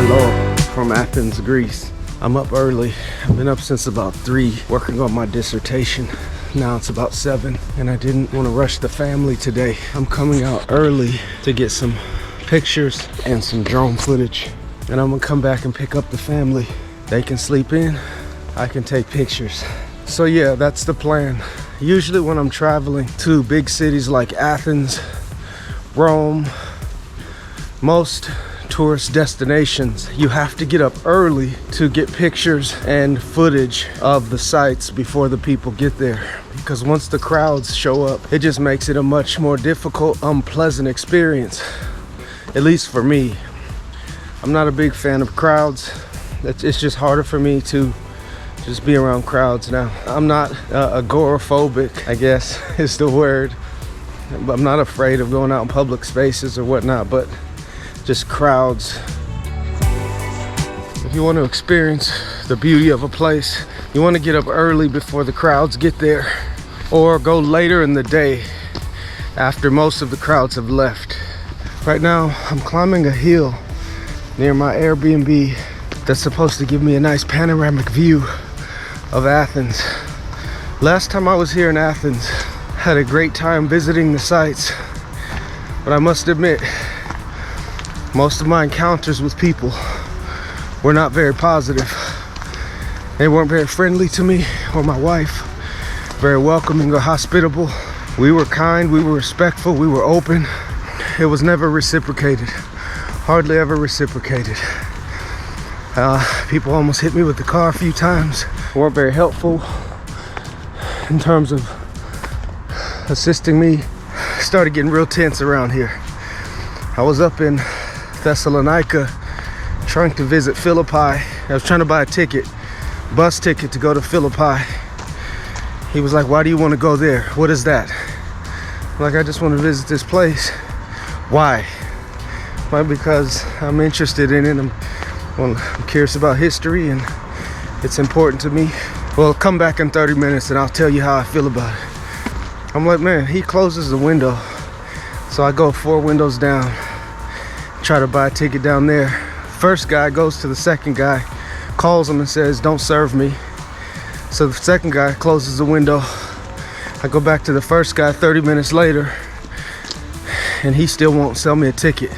Hello from Athens, Greece. I'm up early. I've been up since about 3 working on my dissertation. Now it's about 7 and I didn't want to rush the family today. I'm coming out early to get some pictures and some drone footage. And I'm gonna come back and pick up the family. They can sleep in, I can take pictures. So yeah, that's the plan. Usually when I'm traveling to big cities like Athens, Rome, most tourist destinations, you have to get up early to get pictures and footage of the sites before the people get there. Because once the crowds show up, it just makes it a much more difficult, unpleasant experience. At least for me. I'm not a big fan of crowds. It's just harder for me to just be around crowds now. I'm not agoraphobic, I guess is the word. But I'm not afraid of going out in public spaces or whatnot, but just crowds. If you want to experience the beauty of a place, you want to get up early before the crowds get there, or go later in the day after most of the crowds have left. Right now, I'm climbing a hill near my Airbnb that's supposed to give me a nice panoramic view of Athens. Last time I was here in Athens, had a great time visiting the sites, but I must admit, most of my encounters with people were not very positive. They weren't very friendly to me or my wife, very welcoming or hospitable. We were kind, we were respectful, we were open. It was never reciprocated, hardly ever reciprocated. People almost hit me with the car a few times. Weren't very helpful in terms of assisting me. Started getting real tense around here. I was up in Thessalonica trying to visit Philippi. I was trying to buy a ticket, bus ticket to go to Philippi. He was like, why do you want to go there? What is that? I'm like, I just want to visit this place. Why? Why? Because I'm interested in it. I'm curious about history and it's important to me. Well, come back in 30 minutes and I'll tell you how I feel about it. I'm like, man, he closes the window. So I go 4 windows down, try to buy a ticket down there. First guy goes to the second guy, calls him and says, don't serve me. So the second guy closes the window. I go back to the first guy 30 minutes later and he still won't sell me a ticket.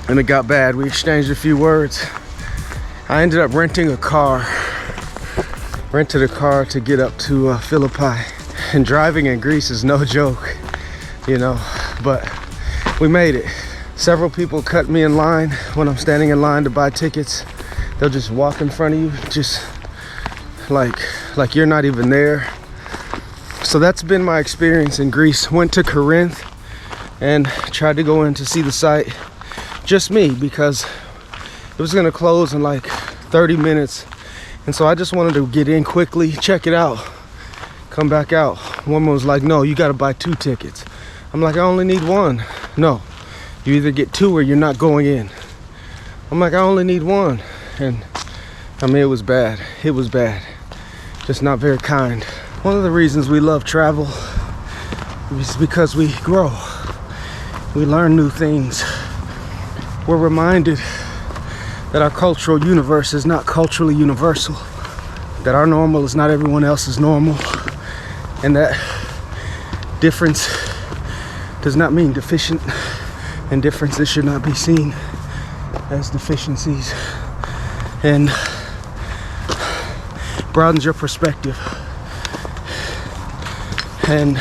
And it got bad. We exchanged a few words. I ended up renting a car. Rented a car to get up to Philippi. And driving in Greece is no joke, you know, but we made it. Several people cut me in line when I'm standing in line to buy tickets. They'll just walk in front of you, just like you're not even there. So that's been my experience in Greece. Went to Corinth and tried to go in to see the site. Just me, because it was gonna close in like 30 minutes. And so I just wanted to get in quickly, check it out, come back out. Woman was like, no, you gotta buy 2 tickets. I'm like, I only need 1. No, you either get 2 or you're not going in. I'm like, I only need 1. And I mean, it was bad. It was bad. Just not very kind. One of the reasons we love travel is because we grow. We learn new things. We're reminded that our cultural universe is not culturally universal. That our normal is not everyone else's normal. And that difference does not mean deficient, and differences should not be seen as deficiencies, and broadens your perspective and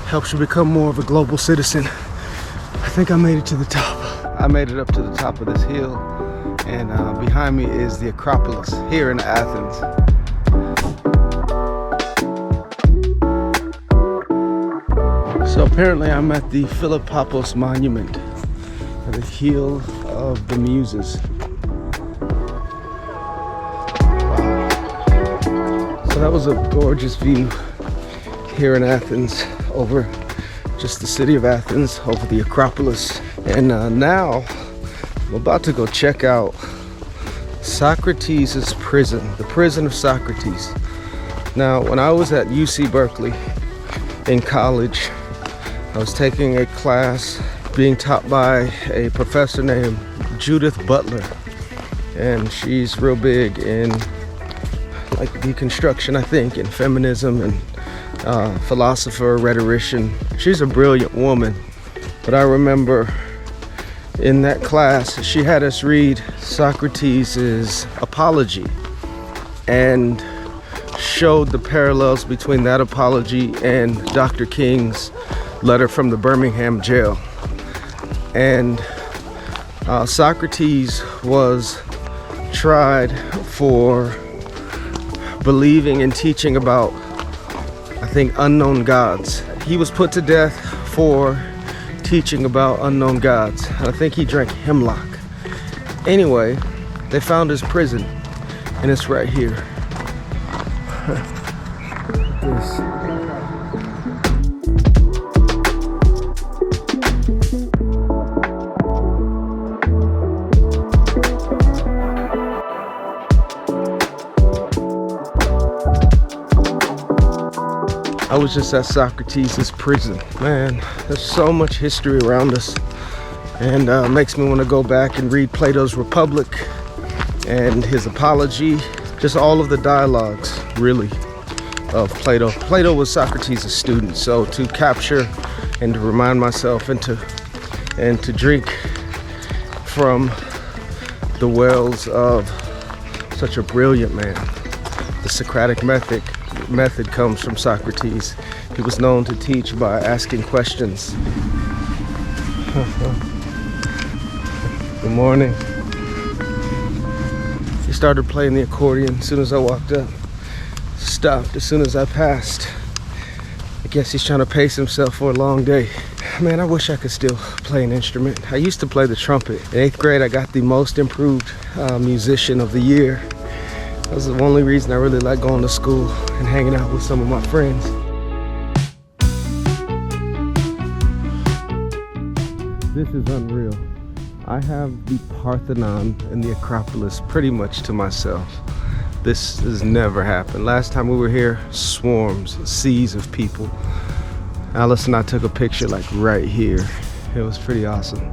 helps you become more of a global citizen. I think I made it to the top. I made it up to the top of this hill, and behind me is the Acropolis here in Athens. So apparently I'm at the Philippopos Monument, the heel of the Muses. Wow. So that was a gorgeous view here in Athens, over just the city of Athens, over the Acropolis. And now I'm about to go check out Socrates' prison, the prison of Socrates. Now, when I was at UC Berkeley in college, I was taking a class being taught by a professor named Judith Butler, and she's real big in like deconstruction, I think, and feminism, and philosopher, rhetorician. She's a brilliant woman, but I remember in that class she had us read Socrates' Apology and showed the parallels between that apology and Dr. King's letter from the Birmingham jail. And Socrates was tried for believing and teaching about, I think, unknown gods. He was put to death for teaching about unknown gods. I think he drank hemlock. Anyway, they found his prison, and it's right here. This. I was just at Socrates' prison. Man, there's so much history around us, and makes me want to go back and read Plato's Republic and his Apology, just all of the dialogues, really, of Plato. Plato was Socrates' student, so to capture and to remind myself and to drink from the wells of such a brilliant man. The Socratic method comes from Socrates. He was known to teach by asking questions. Good morning. He started playing the accordion as soon as I walked up. Stopped as soon as I passed. I guess he's trying to pace himself for a long day. Man, I wish I could still play an instrument. I used to play the trumpet. In 8th grade, I got the most improved musician of the year. That was the only reason I really like going to school and hanging out with some of my friends. This is unreal. I have the Parthenon and the Acropolis pretty much to myself. This has never happened. Last time we were here, swarms, seas of people. Alice and I took a picture like right here. It was pretty awesome.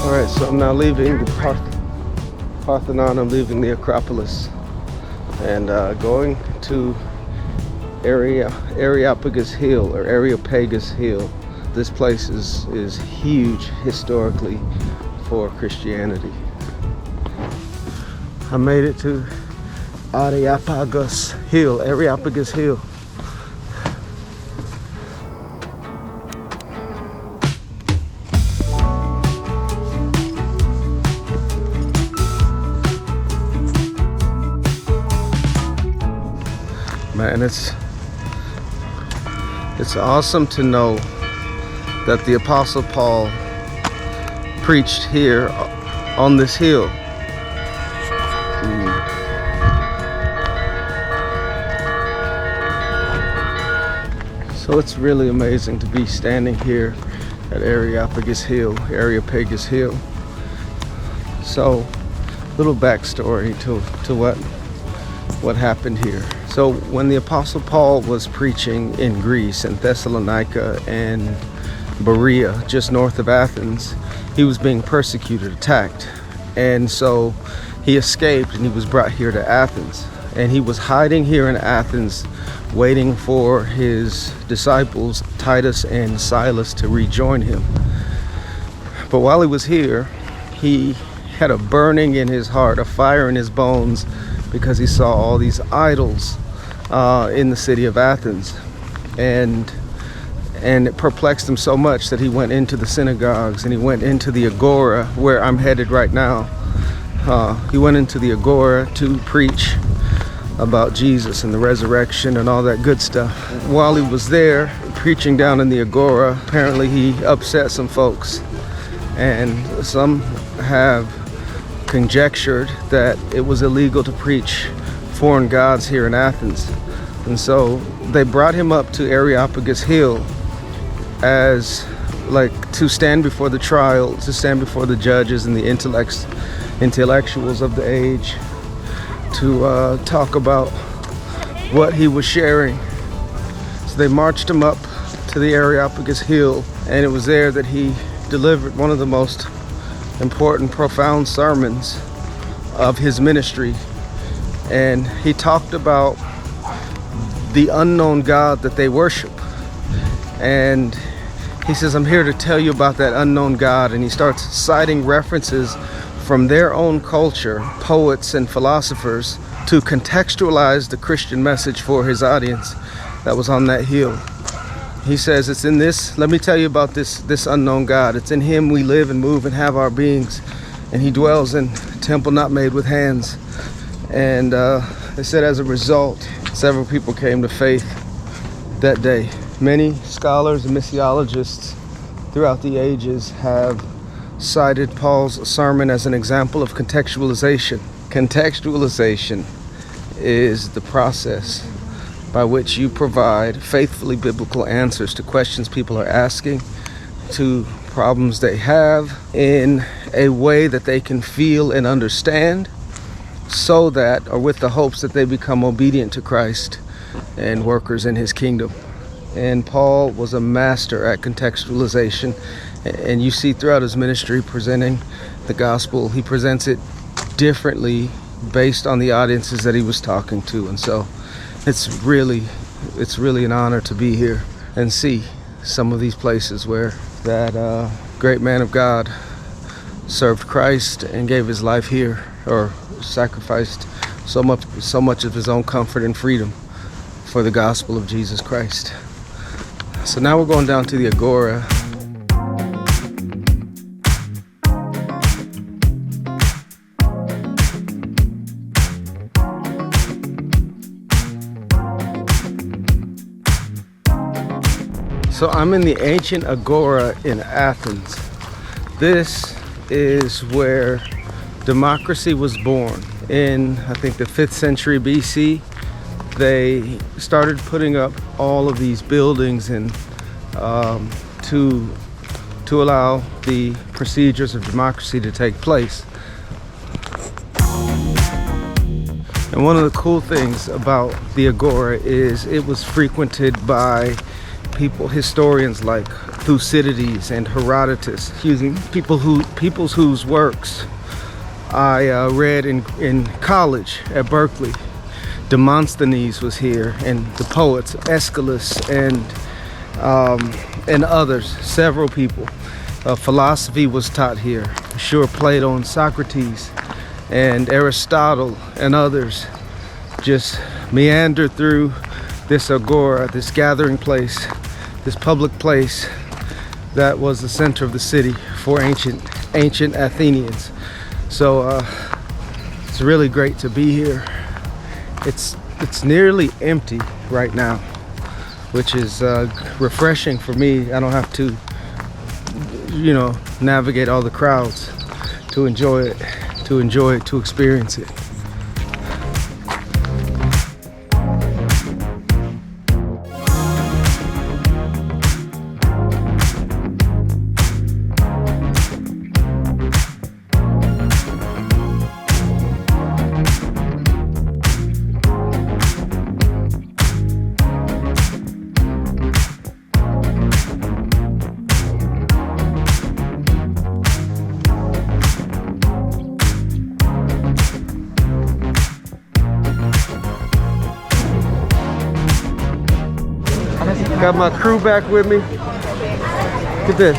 Alright, so I'm now leaving the Parthenon, I'm leaving the Acropolis, and going to Areopagus Hill, or Areopagus Hill. This place is huge historically for Christianity. I made it to Areopagus Hill, Areopagus Hill. Man, it's awesome to know that the Apostle Paul preached here on this hill. So it's really amazing to be standing here at Areopagus Hill. So, little backstory to what happened here. So when the Apostle Paul was preaching in Greece, in Thessalonica and Berea, just north of Athens, he was being persecuted, attacked. And so he escaped and he was brought here to Athens. And he was hiding here in Athens, waiting for his disciples, Titus and Silas, to rejoin him. But while he was here, he had a burning in his heart, a fire in his bones, because he saw all these idols in the city of Athens, and it perplexed him so much that he went into the synagogues and he went into the agora, where I'm headed right now. He went into the agora to preach about Jesus and the resurrection and all that good stuff. While he was there preaching down in the agora, apparently he upset some folks, and some have conjectured that it was illegal to preach foreign gods here in Athens. And so they brought him up to Areopagus Hill as like to stand before the trial, to stand before the judges and the intellectuals of the age, to talk about what he was sharing. So they marched him up to the Areopagus Hill, and it was there that he delivered one of the most important, profound sermons of his ministry. And he talked about the unknown God that they worship. And he says, I'm here to tell you about that unknown God. And he starts citing references from their own culture, poets and philosophers, to contextualize the Christian message for his audience that was on that hill. He says, it's in this, let me tell you about this unknown God. It's in him we live and move and have our beings. And he dwells in a temple not made with hands. And they said as a result, several people came to faith that day. Many scholars and missiologists throughout the ages have cited Paul's sermon as an example of contextualization. Contextualization is the process by which you provide faithfully biblical answers to questions people are asking, to problems they have, in a way that they can feel and understand, so that, or with the hopes that they become obedient to Christ and workers in his kingdom. And Paul was a master at contextualization, and you see throughout his ministry presenting the gospel, he presents it differently based on the audiences that he was talking to. And so it's really an honor to be here and see some of these places where that great man of God served Christ and gave his life here, or sacrificed so much of his own comfort and freedom for the gospel of Jesus Christ. So now we're going down to the Agora. So I'm in the ancient Agora in Athens. This is where democracy was born. In, I think, the 5th century BC, they started putting up all of these buildings and to allow the procedures of democracy to take place. And one of the cool things about the Agora is it was frequented by people, historians like Thucydides and Herodotus, peoples whose works I read in college at Berkeley. Demosthenes was here, and the poets Aeschylus and others, several people. Philosophy was taught here. I'm sure Plato and Socrates and Aristotle and others just meandered through this Agora, this gathering place, this public place that was the center of the city for ancient Athenians. So it's really great to be here. It's nearly empty right now, which is refreshing for me. I don't have to, navigate all the crowds to enjoy it, to experience it. Got my crew back with me. Look at this.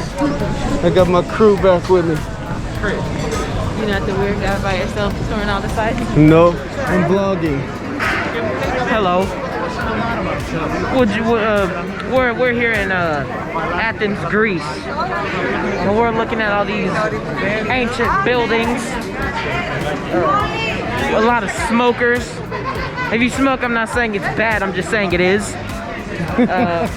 I got my crew back with me. You're not the weird guy by yourself touring all the sites? No, I'm vlogging. Hello. We're here in Athens, Greece. And we're looking at all these ancient buildings. A lot of smokers. If you smoke, I'm not saying it's bad, I'm just saying it is. You're not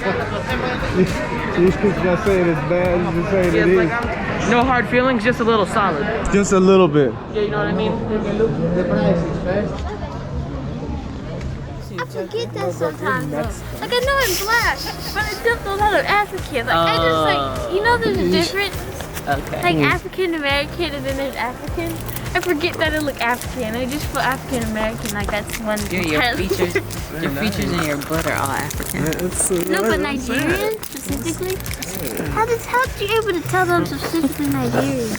saying it's bad, you're just saying it is. No hard feelings, just a little solid. Just a little bit. Yeah, you know what I mean? forget that sometimes though. Like I know I'm black, but I don't know that I'm African. Like I just like, you know there's a difference? Okay. Like African American and then there's African. I forget that I look African. I just feel African American. Like that's one. Your features and your blood are all African. No, but Nigerian specifically. How did you able to tell them specifically Nigerian?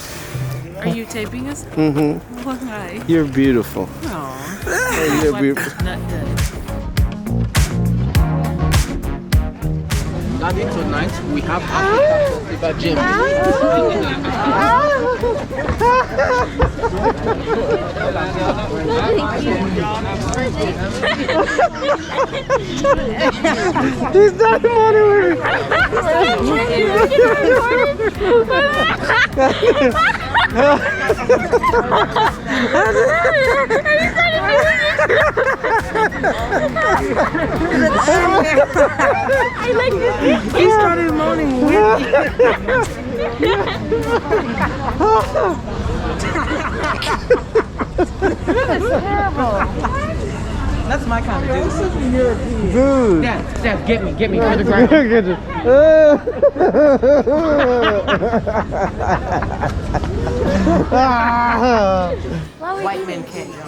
Are you taping us? Mm-hmm. Why? You're beautiful. Aww. You're beautiful. Not good. Daddy, tonight we have African Festival Gym. He's not money. He started moaning with you. That's my kind of dude. Dude. Dad, get me for the ground. White men can't jump.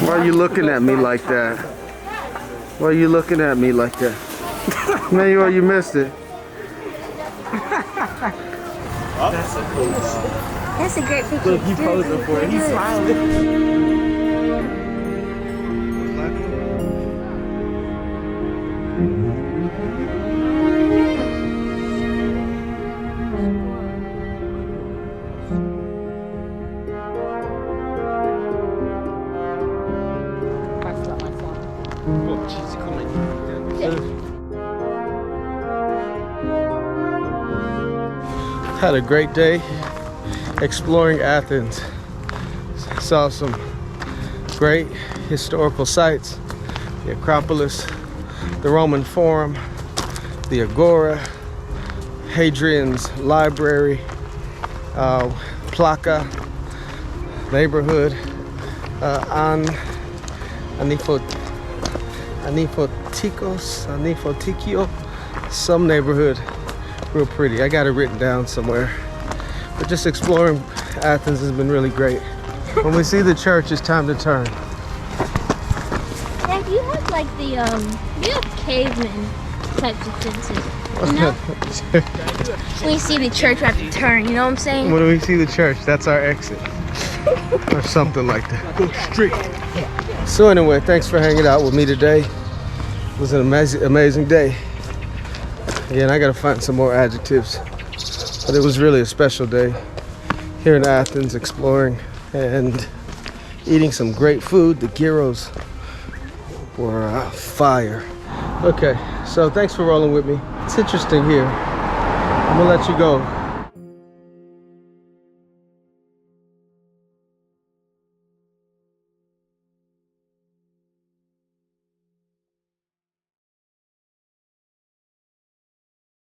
Why are you looking at me like that? Why are you looking at me like that? Man, you missed it. That's a great picture. Look, he posing for it. He's smiling. Had a great day exploring Athens. Saw some great historical sites. The Acropolis, the Roman Forum, the Agora, Hadrian's Library, Plaka neighborhood, Anifotikio, some neighborhood, real pretty. I got it written down somewhere. But just exploring Athens has been really great. When we see the church, it's time to turn. Dad, you have like the you have caveman types of fences. You know? When you see the church, we have to turn. You know what I'm saying? When we see the church, that's our exit. Or something like that. Go straight. So anyway, thanks for hanging out with me today. It was an amazing day. Again, I gotta find some more adjectives. But it was really a special day here in Athens, exploring and eating some great food. The gyros were fire. Okay, so thanks for rolling with me. It's interesting here. I'm gonna let you go.